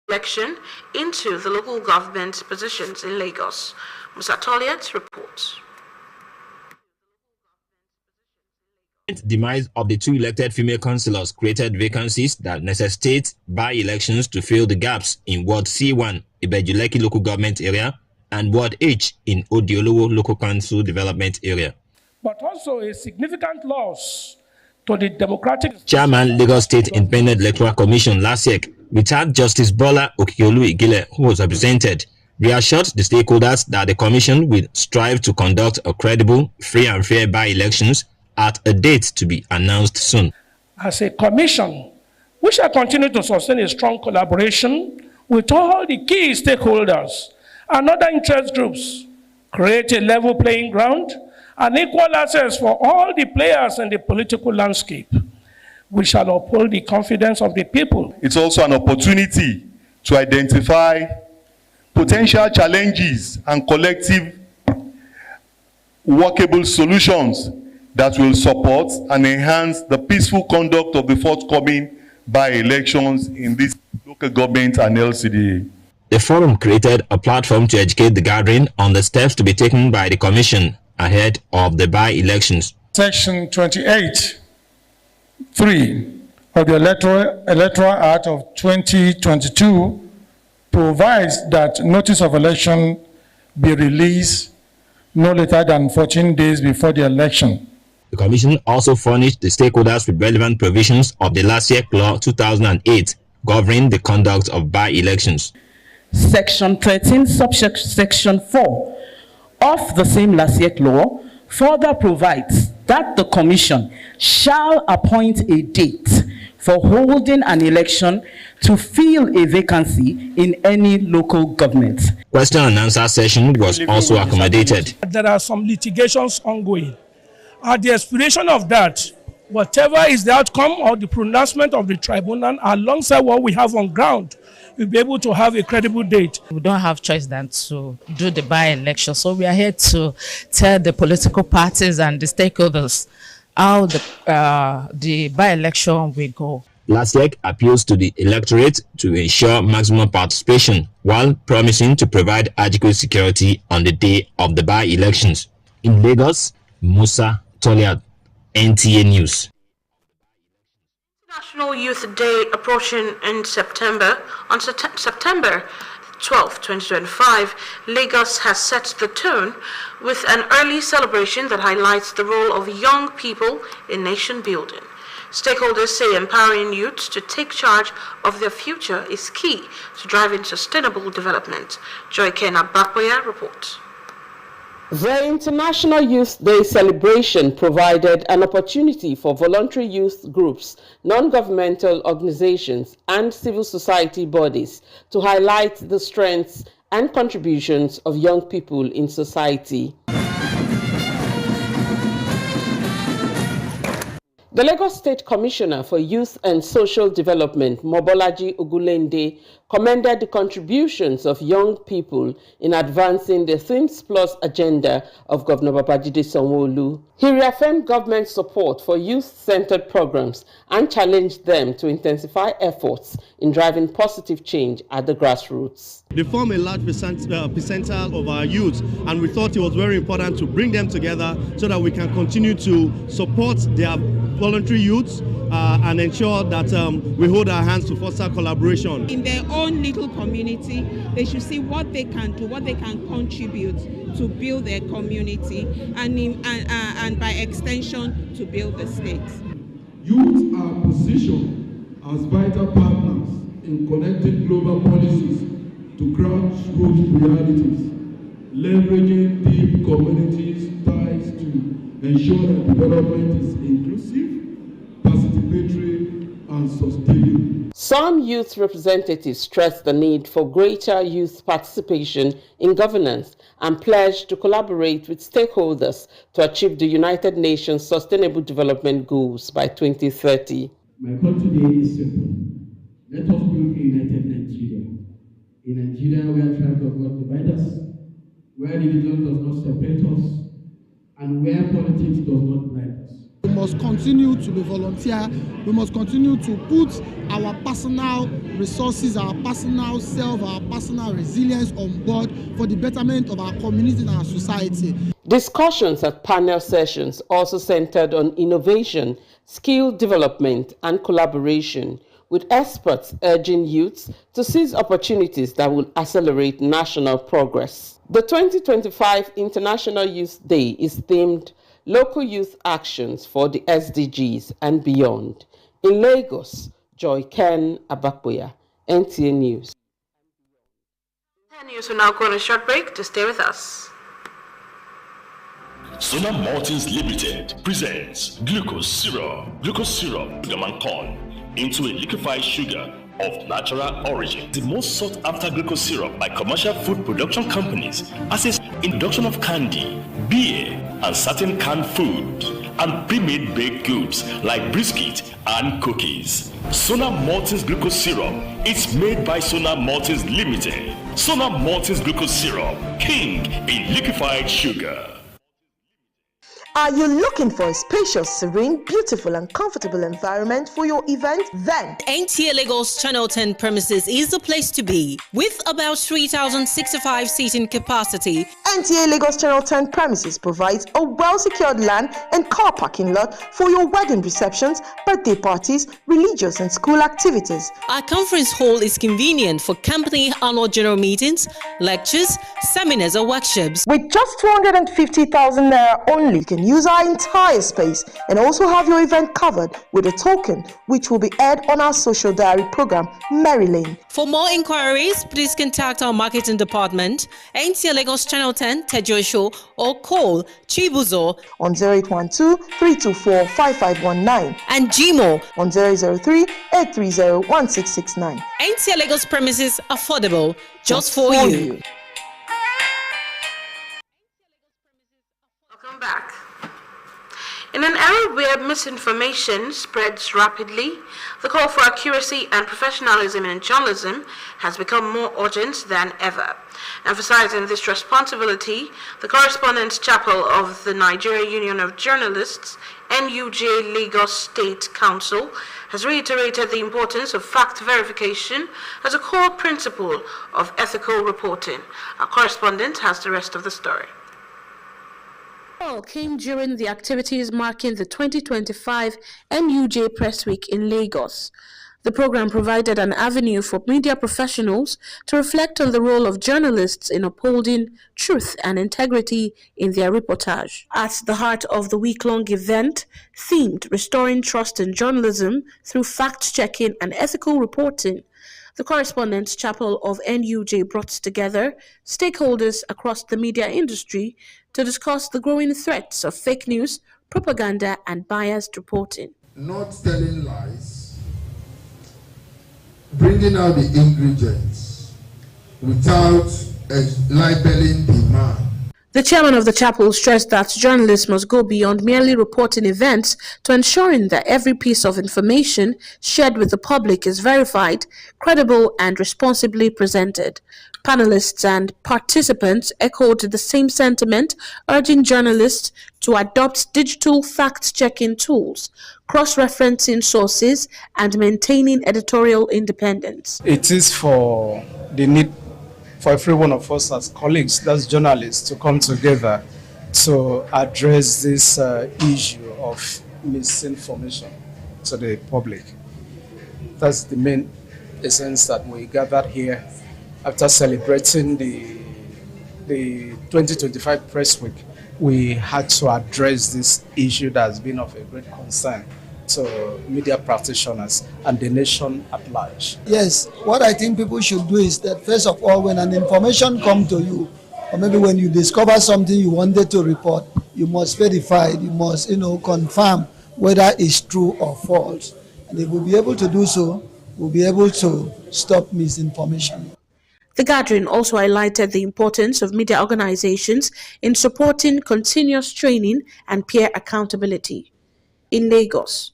election into the local government positions in Lagos. Musa Toliat reports. The demise of the two elected female councillors created vacancies that necessitate by-elections to fill the gaps in Ward C1, Ibejuleki local government area, and Ward H in Odiolowo local council development area. But also a significant loss to the democratic... Chairman, Lagos State Independent Electoral Commission LASEC, retired Justice Bola Okiolu Igile, who was represented, reassured the stakeholders that the commission will strive to conduct a credible, free and fair by-elections at a date to be announced soon. As a commission, we shall continue to sustain a strong collaboration with all the key stakeholders and other interest groups, create a level playing ground and equal access for all the players in the political landscape. We shall uphold the confidence of the people. It's also an opportunity to identify potential challenges and collective workable solutions that will support and enhance the peaceful conduct of the forthcoming by-elections in this local government and LCDA. The forum created a platform to educate the gathering on the steps to be taken by the commission ahead of the by-elections. Section 28(3) of the Electoral Act of 2022 provides that notice of election be released no later than 14 days before the election. The Commission also furnished the stakeholders with relevant provisions of the LASEC Law 2008 governing the conduct of by-elections. Section 13, subsection 4 of the same LASEC Law further provides that the Commission shall appoint a date for holding an election to fill a vacancy in any local government. Question and answer session was also accommodated. There are some litigations ongoing. At the expiration of that, whatever is the outcome or the pronouncement of the tribunal alongside what we have on ground, we'll be able to have a credible date. We don't have choice than to do the by-election. So we are here to tell the political parties and the stakeholders how the by-election will go. LASEC appeals to the electorate to ensure maximum participation while promising to provide adequate security on the day of the by-elections. In Lagos, Musa Toliat, NTA News. National Youth Day approaching in September. On September 12, 2025, Lagos has set the tone with an early celebration that highlights the role of young people in nation building. Stakeholders say empowering youths to take charge of their future is key to driving sustainable development. Joy Kena Bakboya reports. The International Youth Day celebration provided an opportunity for voluntary youth groups, non-governmental organizations, and civil society bodies to highlight the strengths and contributions of young people in society. The Lagos State Commissioner for Youth and Social Development, Mobolaji Ogulende, commended the contributions of young people in advancing the Things Plus agenda of Governor Babajide Sanwo-Olu. He reaffirmed government support for youth-centered programs and challenged them to intensify efforts in driving positive change at the grassroots. They form a large percentile of our youth, and we thought it was very important to bring them together so that we can continue to support their voluntary youths and ensure that we hold our hands to foster collaboration. In their own little community, they should see what they can do, what they can contribute to build their community and by extension to build the state. Youth are positioned as vital partners in connecting global policies to grassroots realities, leveraging deep communities ties to ensure that development is inclusive, participatory, and sustainable. Some youth representatives stressed the need for greater youth participation in governance and pledged to collaborate with stakeholders to achieve the United Nations Sustainable Development Goals by 2030. My call today is simple. Let us build a united Nigeria. A Nigeria where tribes does not divide us, where religion does not separate us, and where politics does not blind us. must continue to be volunteer. We must continue to put our personal resources, our personal self, our personal resilience on board for the betterment of our community and our society. Discussions at panel sessions also centered on innovation, skill development, and collaboration, with experts urging youths to seize opportunities that will accelerate national progress. The 2025 International Youth Day is themed Local Youth Actions for the SDGs and Beyond. In Lagos, Joy Ken Abakboya, NTA News. NTA News will now go on a short break to stay with us. Sona Maltings Limited presents glucose syrup, sugar and corn into a liquefied sugar of natural origin. The most sought after glucose syrup by commercial food production companies assists in production of candy, beer, and certain canned food, and pre-made baked goods like biscuit and cookies. Sona Maltings Glucose Syrup is made by Sona Maltings Limited. Sona Maltings Glucose Syrup, king in liquefied sugar. Are you looking for a spacious, serene, beautiful and comfortable environment for your event? Then NTA Lagos Channel 10 premises is the place to be. With about 3,065 seating capacity, NTA Lagos Channel 10 premises provides a well-secured land and car parking lot for your wedding receptions, birthday parties, religious and school activities. Our conference hall is convenient for company annual general meetings, lectures, seminars or workshops. With just 250,000 naira only, you can use our entire space and also have your event covered with a token which will be aired on our social diary program, Mary Lane. For more inquiries, please contact our marketing department, NTA Lagos Channel 10 Tejo, or call Chibuzo on 0812-324-5519 and Gmo on 003-830-1669. NTA Lagos premises affordable just for you. Welcome back. In an era where misinformation spreads rapidly, the call for accuracy and professionalism in journalism has become more urgent than ever. Emphasizing this responsibility, the Correspondents' Chapel of the Nigeria Union of Journalists, NUJ Lagos State Council, has reiterated the importance of fact verification as a core principle of ethical reporting. Our correspondent has the rest of the story. All came during the activities marking the 2025 NUJ Press Week in Lagos. The program provided an avenue for media professionals to reflect on the role of journalists in upholding truth and integrity in their reportage. At the heart of the week-long event, themed Restoring Trust in Journalism Through Fact-Checking and Ethical Reporting, the Correspondents' Chapel of NUJ brought together stakeholders across the media industry to discuss the growing threats of fake news, propaganda, and biased reporting. Not telling lies, bringing out the ingredients without libeling the man. The chairman of the chapel stressed that journalists must go beyond merely reporting events to ensuring that every piece of information shared with the public is verified, credible, and responsibly presented. Panelists and participants echoed the same sentiment, urging journalists to adopt digital fact-checking tools, cross-referencing sources, and maintaining editorial independence. It is for the need for every one of us as colleagues, that's journalists, to come together to address this issue of misinformation to the public. That's the main essence that we gathered here after celebrating the 2025 Press Week. We had to address this issue that has been of a great concern to media practitioners and the nation at large. Yes, what I think people should do is that first of all, when an information comes to you, or maybe when you discover something you wanted to report, you must verify it, you must confirm whether it's true or false. And if we'll be able to do so, we'll be able to stop misinformation. The gathering also highlighted the importance of media organizations in supporting continuous training and peer accountability. In Lagos.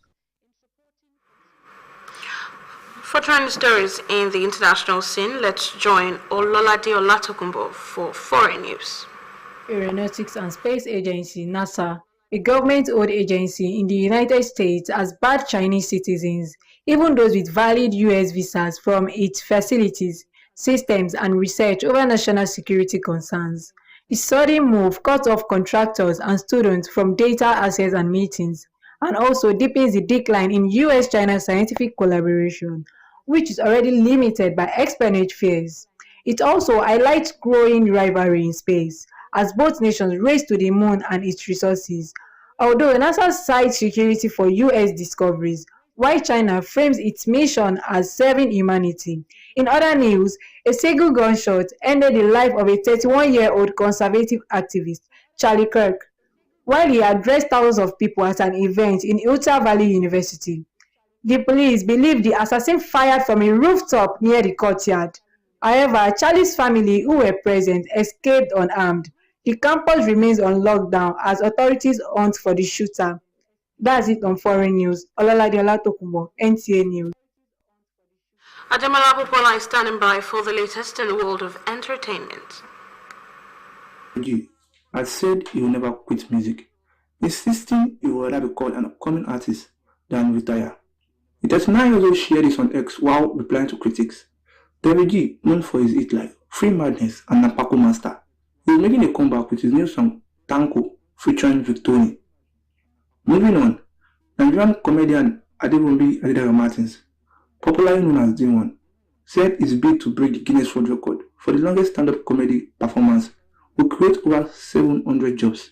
For trending stories in the international scene, let's join Ololade Olatokunbo for foreign news. Aeronautics and Space Agency NASA a government-owned agency in the United States, has barred Chinese citizens, even those with valid U.S. visas, from its facilities, systems, and research over national security concerns. The sudden move cut off contractors and students from data access and meetings, and also deepens the decline in U.S.-China scientific collaboration, which is already limited by espionage fears. It also highlights growing rivalry in space, as both nations race to the moon and its resources. Although NASA cites security for U.S. discoveries, while China frames its mission as serving humanity. In other news, a single gunshot ended the life of a 31-year-old conservative activist, Charlie Kirk, while he addressed thousands of people at an event in Utah Valley University. The police believe the assassin fired from a rooftop near the courtyard. However, Charlie's family, who were present, escaped unarmed. The campus remains on lockdown as authorities hunt for the shooter. That's it on foreign news. Olalade Olatokunbo, NTA News. Ademola Popola is standing by for the latest in the world of entertainment. I said he will never quit music, insisting he would rather be called an upcoming artist than retire. The 39-year-old shared this on X while replying to critics. David G, known for his hit like Free Madness and Nampako Master, is making a comeback with his new song Tanko featuring Victory. Moving on, Nigerian comedian Adebombi Adedayo Martins, popularly known as D1, said his bid to break the Guinness World Record for the longest stand-up comedy performance will create over 700 jobs.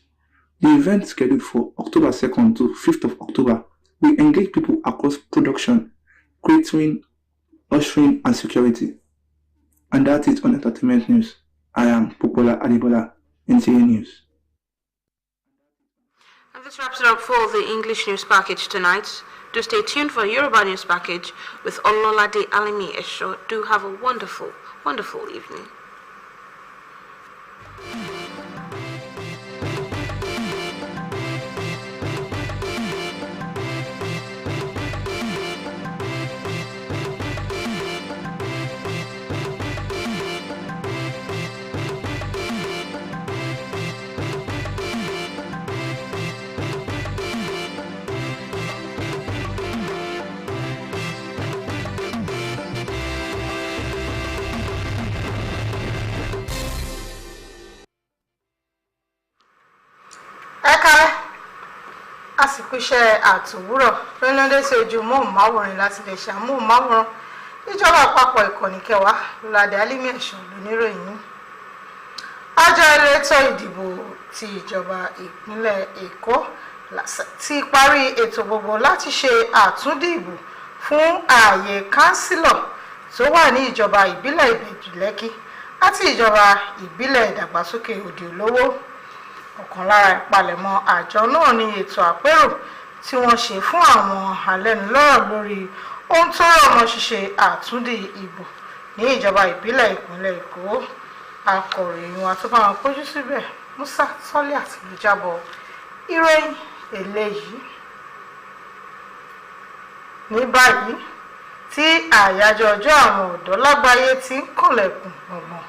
The event, scheduled for October 2nd to 5th of October, will engage people across production, catering, ushering, and security. And that's it on entertainment news. I am Popola Adebola, NTA News. And this wraps it up for the English news package tonight. Do stay tuned for Yoruba news package with Ololade Alimi Esho. Do have a wonderful, wonderful evening. àsìkò iṣẹ́ àtòwúrọ̀ lórílẹ̀-èdè tí ojú móhùnmáwòrán láti lè ṣe àmóhùnmáwòrán ìjọba àpapọ̀ ìkànnì kẹwàá Ládé Alimi Ẹ̀ṣọ́ lóníròyìn. Àjọ elétò ìdìbò ti ìjọba ìpínlẹ̀ Èkó ti parí ètò gbogbo láti ṣe àtúndìbò fún ààyè kánsílọ̀ tó wà ní ìjọba ìbílẹ̀ Ìbẹ̀jú Lẹ́kì àti ìjọba ìbílẹ̀ ìdàgbàsókè Òdì Olówó. Ọ̀kan lára ìpalẹ̀mọ́ àjọ náà ni ètò àpérò tí wọ́n ṣe fún àwọn alẹ́nulọ́rọ̀ lórí ohun tó rọ̀ mọ́ ṣíṣe àtúndì ìbò ní ìjọba ìbílẹ̀ ìpínlẹ̀ Èkó. Akọ̀ròyìn wa tó bá wọn pójú síbẹ̀ Musa Tọ́lé àti olùjábọ̀ ìròyìn eléyìí. Ní báyìí tí àyájọ́ ọjọ́ àwọn ọ̀dọ́ lágbàáyé ti ń kànlẹ̀kùn gbọ̀ngbọ̀n,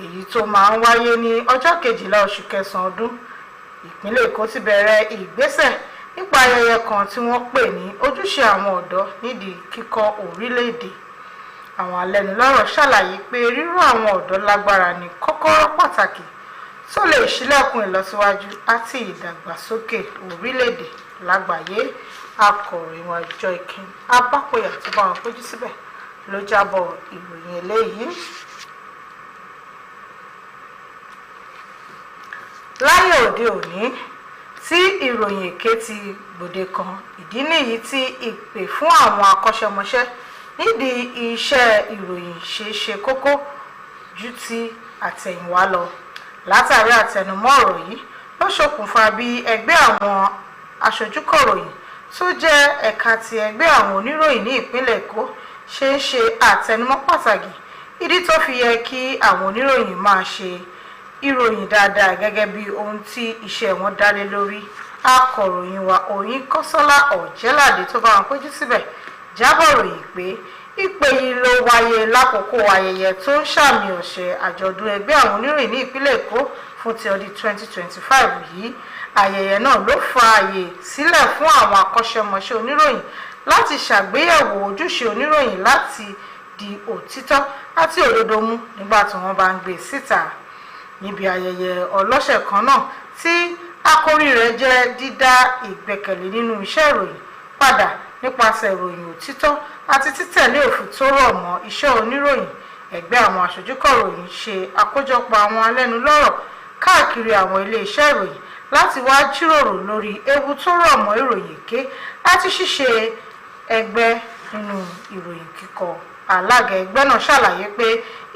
èyí tó máa ń wáyé ní ọjọ́ 12 oṣù kẹsàn-án ọdún, ìpínlẹ̀ Èkó ti bẹ̀rẹ̀ ìgbésẹ̀ nípa ayẹyẹ kan tí wọ́n pè ní ojúṣe àwọn ọ̀dọ́ nídìí kíkọ́ orílẹ̀-èdè. Àwọn alẹ́nulọ́rọ̀ ṣàlàyé pé ríró àwọn ọ̀dọ́ lágbára ní kọ́kọ́rọ́ pàtàkì tó lè ṣílẹ̀kùn ìlọsíwájú àti ìdàgbàsókè orílẹ̀-èdè lágbàáyé. Akọ̀ròyìn wa Joy King Abápòyà tó bá wọn péjú síbẹ̀ ló jábọ̀ ìròyìn eléyìí. Láyé òde òní tí ìròyìn èké ti gbòde kan, ìdí nìyí tí ìpè fún àwọn akọ́ṣẹ́mọṣẹ́ nídìí iṣẹ́ ìròyìn ṣe kókó ju ti àtẹ̀yìnwá lọ. Látàrí àtẹnumọ́ ọ̀rọ̀ yìí ló ṣokùnfà bí ẹgbẹ́ àwọn aṣojúkọ̀ròyìn tó jẹ́ ẹ̀ka ti ẹgbẹ́ àwọn oníròyìn ní ìpínlẹ̀ Èkó ṣe ń ṣe àtẹnumọ́ pàtàkì ìdí tó fi yẹ kí àwọn oníròyìn máa ṣe ìròyìn dáadáa gẹ́gẹ́ bí ohun tí iṣẹ́ wọn dálé lórí. Akọ̀ròyìn wa Oyinkanṣọ́lá Ọ̀jẹ́ládé tó bá wọn péjú síbẹ̀ jábọ̀ ròyìn pé ìpè yìí ló wáyé lákòókò ayẹyẹ tó ń ṣàmì ọ̀sẹ̀ àjọ̀dún ẹgbẹ́ àwọn oníròyìn ní ìpínlẹ̀ Èkó fún ti ọdún 2025 yìí. ayẹyẹ náà ló fa àyè sílẹ̀ fún àwọn akọ́ṣẹ́mọṣẹ́ oníròyìn láti ṣàgbéyẹ̀wò ojúṣe oníròyìn láti di òtítọ́ àti òdodo mú nígbà tí wọ́n bá ń gbé síta. Níbi ayẹyẹ ọlọ́sẹ̀ kan náà tí àkórí rẹ̀ jẹ́ dídá ìgbẹ́kẹ̀lé nínú iṣẹ́ ìròyìn padà nípasẹ̀ ìròyìn òtítọ́ àti títẹ̀lé òfin tó rọ̀ mọ́ iṣẹ́ oníròyìn, ẹgbẹ́ àwọn aṣojúkọ̀ròyìn ṣe àkójọpọ̀ àwọn alẹ́nulọ́rọ̀ káàkiri àwọn ilé-iṣẹ́ ìròyìn láti wá jíròrò lórí ewu tó rọ̀ mọ́ ìròyìn èké àti ṣíṣe ẹgbẹ́ nínú ìròyìn kíkọ. Alága ẹgbẹ́ náà ṣàlàyé pé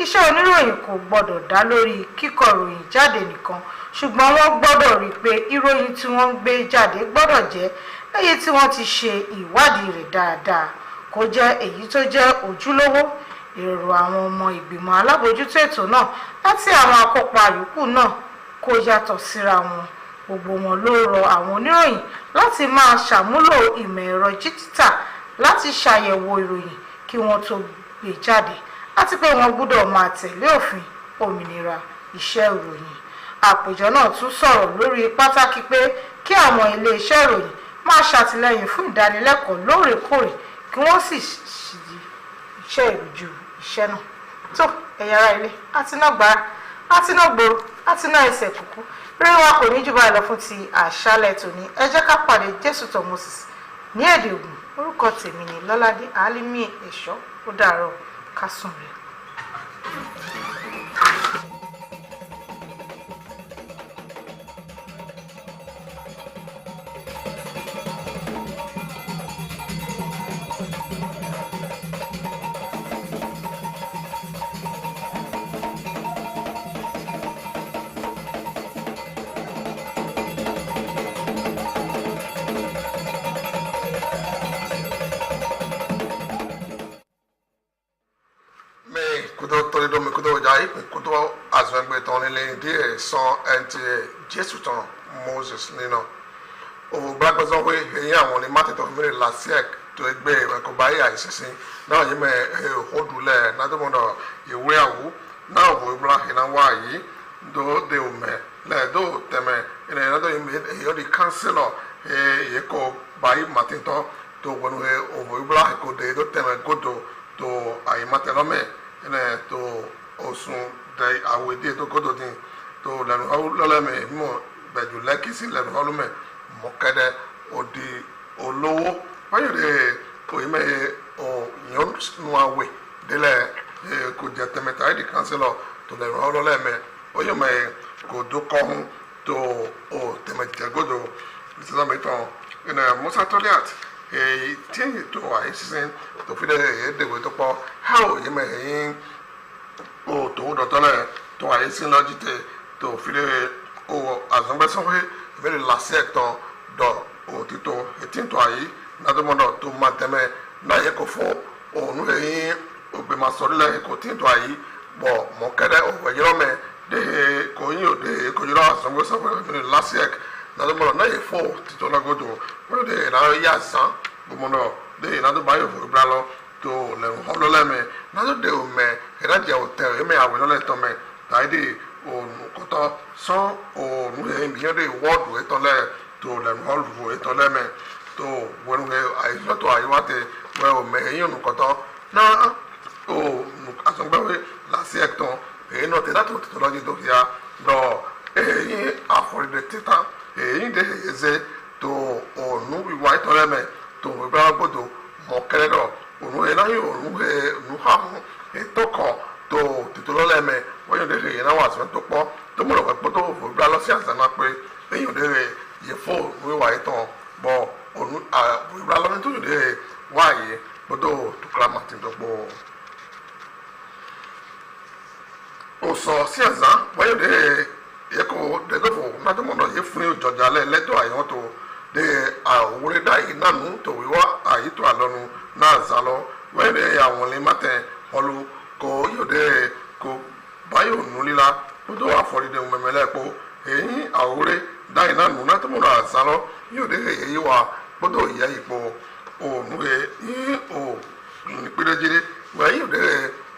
iṣẹ́ oníròyìn kò gbọ́dọ̀ dá lórí kíkọ ìròyìn jáde nìkan, ṣùgbọ́n wọ́n gbọ́dọ̀ rí i pé ìròyìn tí wọ́n ń gbé jáde gbọ́dọ̀ jẹ́ èyí tí wọ́n ti ṣe ìwádìí rẹ̀ dáadáa, kó jẹ́ èyí tó jẹ́ ojúlówó. Èrò àwọn ọmọ ìgbìmọ̀ alábòójútó ètò náà láti àwọn akópa yòókù náà kò yàtọ̀ síra wọn. Gbogbo wọn ló rọ àwọn oníròyìn láti máa ṣàmúlò ìmọ̀ ẹ̀rọ díjítà láti ṣàyẹ̀wò ìròyìn kí wọ́n tó gbé jáde, àti pé wọ́n gbọ́dọ̀ máa tẹ̀lé òfin òmìnira iṣẹ́ ìròyìn. Àpèjọ náà tún sọ̀rọ̀ lórí pàtàkì pé kí àwọn ilé-iṣẹ́ ìròyìn máa ṣàtìlẹ́yìn fún ìdánilẹ́kọ̀ọ́ lóòrèkóòrè kí wọ́n sì ṣì iṣẹ́ ìrújú iṣẹ́ náà. Tó ẹ̀yin ará ilé, àtinágbára, àtinágbòrò, àtiná ẹsẹ̀ kúkú. Rí wa kò ní jù báyìí lọ fún ti àṣálẹ́ tòní. Ẹ jẹ́ ká pàdé Jésù tó Moses ní èdè Ògùn. Orúkọ tèmi ni Lọ́ládé Álímì Ẹ̀ṣọ́. Ó dàárọ̀, ká sùn rẹ̀. Jésù tán Moses nínú òwò gbàgbọ́ sọ pé èyí àwọn ní mátìtọ̀ mẹ́rin lásìẹ̀k tó gbé ẹ̀kọ́ báyìí àìsísìn náà yìí mẹ́ òdùlẹ̀ nádùmọ̀dọ̀ ìwé àwò náà òwò ìbúra ìná wá yìí dó de òmẹ lẹ́ẹ̀dó tẹ̀mẹ̀ ìnà ìnà tó yìí mẹ́ èyí ó di kánsílọ̀ èyí kò báyìí mátìtọ̀ tó wọnú òwò ìbúra ìkó de tó tẹ̀mẹ̀ gòdò tó àyè mátìlọ́mẹ̀ ìnà tó òsùn dẹ àwòdì tó gòdò dín tó lẹ́nu ọlọ́lẹ́mẹ̀ mọ̀ bẹ̀jù lẹ́kìsì lẹ́nu ọlọ́mẹ̀ mọ̀kẹ́dẹ́ òdi olówó wáyé de òyìnbẹ́ òyìn nu àwẹ̀ délẹ̀ kò jẹ́ tẹ̀mẹ̀tà ẹ̀dì kánsílọ̀ tó lẹ́nu ọlọ́lẹ́mẹ̀ òyìnbẹ́ kò dókọ́hún tó tẹ̀mẹ̀tẹ̀gòdò ìsìlámẹ́tàn ìnà musa tọ́lẹ́àt tí èyí tó àyè sísìn tó fi dẹ́ ẹ̀ẹ́dẹ̀wé tó pọ̀ ha òyìnbẹ́ ẹ̀yìn tó dọ̀tọ́lẹ̀ tó àyè sí lọ́jìtẹ̀ tó fi dẹ́ azɔngbɛsɔnwe ìbéèrè lase ɛtɔ dɔ òtítọ́ ètìntɔ ayi nàdúmọdọ tó ma tẹmɛ n'ayé kò fọ òun lẹ́yìn ògbémasọrí lẹ́yìn kò tìntɔ ayi bɔ mɔkɛdɛ òwòyɔrɔmɛ dehe kò yín o dehe kò yọrọ azɔngbɛsɔnwe ìbéèrè lase ɛk nàdúmọdọ n'ayé fọ títɔ lagodo wọ́n dehe n'ayé yá zan gbọmọdọ dehe nàdúmọ ayé òfò ìbúra lọ tó lẹ́nu hɔlɔlɛmɛ nàdúdẹ òmɛ ìdájẹ òtẹ ẹmẹ àwẹ lọlẹtọmẹ tàyídì ònùkọtọ sọ ònùyẹmìyẹn de wọọdù ẹtọlẹ tó lẹnu ọlùfò ẹtọlẹ mẹ tó wẹnuwẹ àyíṣọtọ àyíwáte wẹ òmẹ ẹyìn ònùkọtọ náà àtúngbẹwẹ làásì ẹtọ èyí náà tẹ dátọ tètè lọjọ tó fìyà dọ èyí àfọrìdẹ títà èyí de ẹzẹ tó ònù ìwà ẹtọlẹ mẹ tó ìbára gbọdọ mọkẹrẹ dọ ònùyẹ náà yóò ònùhàmù ẹtọkọ tó tètè lọlẹ mẹ wọ́n yóò dẹ́rẹ́ yẹn náà wà sọ́n tó pọ̀ tó mọ̀ lọ́pẹ́ pọ́tò òfurufú alọ́sí àzànà pé lẹ́yìn yóò dẹ́rẹ́ yẹ fó wíwá yìí tán bọ̀ òfurufú alọ́sí tó yóò dẹ́rẹ́ wá yìí pọ́tò tukura màtí tó pọ̀. òsọ sí àzàn wọ́n yóò dẹ́rẹ́ yẹ kó dẹ́gbẹ́fọ̀ nàdúmọ̀nà yẹ fún yóò jọjà lẹ́tọ̀ àyẹ̀wò tó dẹ́ àwòrán dá yìí nànú tó wíwá àyító àlọ́nu náà zàlọ́ wọ́n yóò dẹ́rẹ́ àwọn lè má tẹ̀ ọlù kó yóò dẹ́rẹ́ kó báyọ̀ nulila kótó àfọ̀rídẹ̀ mẹ̀mẹ́lẹ́ kó èyí àwòrán dáì náà nù náà tó múra àzálọ́ yóò dé èyí wà kótó ìyá ìpò òun ẹ̀ ní ìpínlẹ̀jẹ̀dẹ̀ wọ́n yóò dé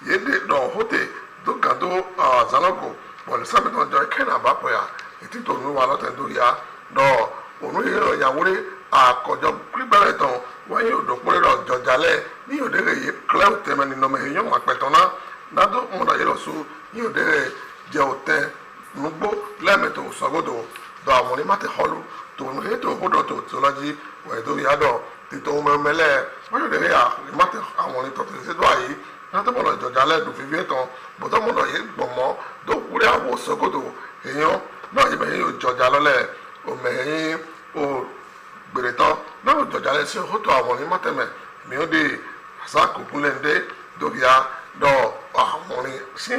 yé dé dọ̀ hótè tó kàn tó àzálọ́ kò pọ̀lì sábẹ́tọ̀ jọ kẹ́nà bá pọ̀ yà ètí tó nù wà lọ́tẹ̀ tó yá dọ̀ òun yìí ìyàwó rí àkọ́jọ kírígbẹ́rẹ́ tán wọ́n yóò dòpọ̀ rẹ̀ jọjalẹ̀ ní òdèrè yìí kílẹ̀ òtẹ́mẹ́ nínú ọmọ èèyàn máa pẹ̀tàn náà nádó mọ̀dà yìí lọ sùn ní òdèrè jẹ́ òtẹ́ nugbó lẹ́ẹ̀mẹ́tò sọ́gọ́dọ̀ dọ̀ àwọn ní mátẹ̀ họ́lù tòun ètò òkúdọ̀ tó lọ́jí wẹ̀ẹ́dọ̀ yàdọ̀ tètò mẹ́mẹ́lẹ́ wọ́n yóò dèrè àmátẹ̀ àwọn ní tọ̀tẹ̀ sídọ̀ àyè nádó mọ̀dà jọjalẹ̀ dùn fífi tán bọ̀dọ̀ mọ̀dà yìí gbọ̀mọ́ tó kúrẹ́ àwọ̀ sọ́gọ́dọ̀ èèyàn náà yìí mẹ́yìn yóò jọjà lọ́lẹ̀ òmẹ̀yìn ò gbèrè tán náà yóò jọjà lẹ́sí òkútó àwọn ní mọ́tẹ̀mẹ̀ mìíràn dé àsákòkúnlẹ̀ndé dókìá dọ̀ àwọn ní sí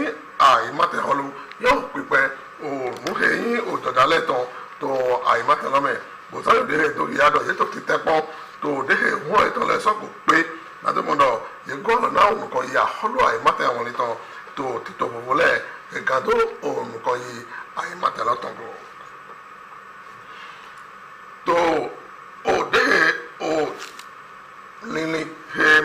àyèmátẹ̀ họlù yóò pípẹ́ òun èyí ò jọjà lẹ́tàn tó àyèmátẹ̀ lọ́mẹ̀ bòtáyọ̀ dé dókìá dọ̀ yìí tó ti tẹ́pọ́n tó dé wọ́n ètò lẹ́sọ̀kò pé látọ̀mọ̀dọ̀ yìí gọ́ọ̀nù náà òun kọ́ yìí àhọ́lù àyèmátẹ̀ àwọn nìtàn tó títọ̀ fòfòlẹ̀ ìgàdó òun kọ́ yìí àyèmátẹ̀ lọ́tàn bò. tó òde ò níní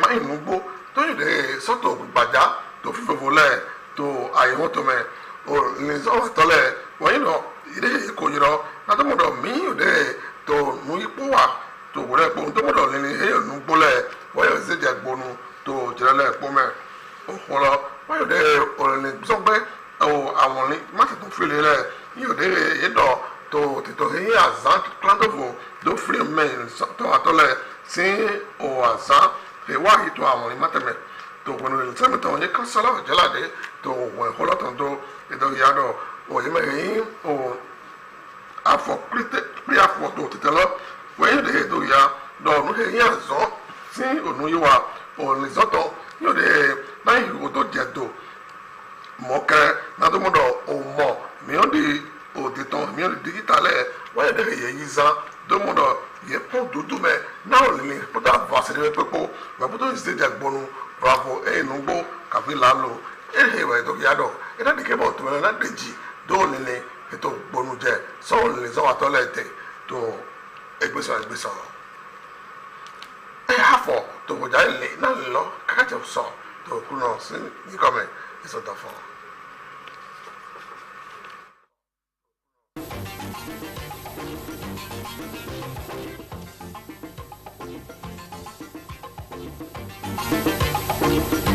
máa ń nugbó tó yìí dé sọ́tò gbàjá tó fi fòfòlẹ̀ tó àyèwọ́n tó mẹ́ ò ní sọ́wọ́ tọ́lẹ̀ wọ́n yìí lọ ìdè kò yìí lọ látọ̀mọ̀dọ̀ míì òde tó nu ipò wà tó wúrẹ́ pọ̀ tó mọ̀dọ̀ níní èyàn nugbó lẹ̀ wọ́n yóò ṣe jẹ́ gbónú tó jẹ́rẹ́lẹ̀ pọ̀ mẹ́ òkun lọ wọ́n yóò dé òrìlẹ̀ sọ́gbẹ́ àwọn ní mátìtò fìlẹ̀ rẹ̀ yóò dé ìdọ̀ tó tètò èyí àzán kílándòfò tó fìlẹ̀ mẹ́rin tó àtọ́lẹ̀ sí àzán ìwà yìí tó àwọn ní mátẹ̀mẹ̀ tó wọnú ilẹ̀ sẹ́mìtàn yìí kásálà ọ̀jẹ́ládé tó wọ̀ ẹ̀kọ́ lọ́tàn tó ètò ìyàdọ̀ òyìn mẹ́rin afọ pírí afọ tó tètè lọ wọ́n yóò dé ètò ìyà dọ̀ọ̀nù èyí àzán sí ònú yìí wà ònìzọ́tọ̀ yóò dé náà ìhòòhò tó jẹ̀ tó mọ̀kẹ́ nàdúmọ̀dọ̀ ọmọ mìíràn di òdìtàn mìíràn di dígítàlẹ̀ wáyé dẹ́rẹ̀ yẹ yí zan dọ́mọ̀dọ̀ yẹ pọ́n dúdú mẹ́ náà lè pọ́tà vàṣẹ́rẹ́ pẹ́pọ́ gbàgbọ́tò ìṣèjì àgbọ̀nù bravo ẹ̀yìn nùgbò kàfi làálò ẹ̀hìn ìwà ètò ìyàdọ̀ ẹ̀dá dìkẹ́ bọ̀ tó mẹ́rin ládèjì dóòlì ní ètò gbọ̀nù jẹ sọ́wọ́n lè sọ́wọ́ àtọ́lẹ̀ tẹ̀ tó ẹgbẹ́sọ̀ ẹ̀ hàfọ̀ tó bọ̀jà ilé náà lọ kákàtẹ̀ sọ tó kúnà sí níkọ̀mẹ́ ìsọ̀tọ̀ fún ọ. Thank you.